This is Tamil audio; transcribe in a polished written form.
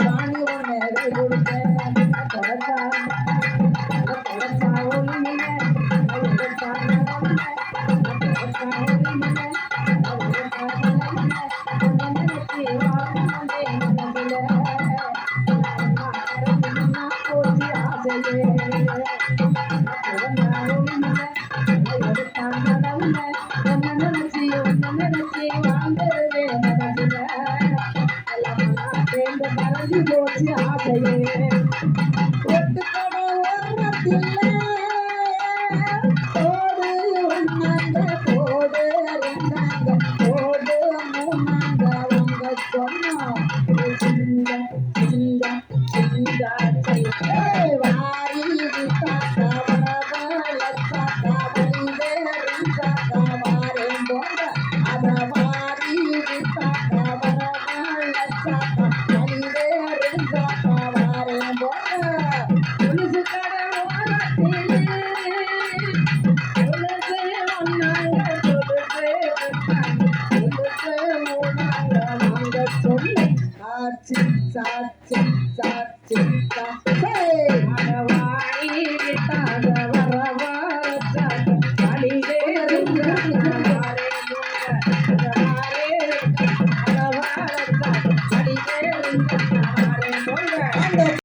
வாணி ஒன்று கொடுத்தேன் தொடச்சா ஒளியில போச்சு ஆசையே ஒட்டுக்கடை ஓரத்தில் ஓடு ஒன்னாங்க போடு ரெண்டாங்க ஓடு மூணாங்க அவங்க சொன்னோம் சிங்க சிங்க சிங்க வாரி தாத்தா வரவழ தாத்தா வழிவே தாத்தா வாரேன் போங்க அத வாரி தாத்தா வரவழ தாத்தா வழிவே தாத்தா வாரேன் போங்க புதுசு கடை சாச்சி சாச்சி சாச்சி சாச்சி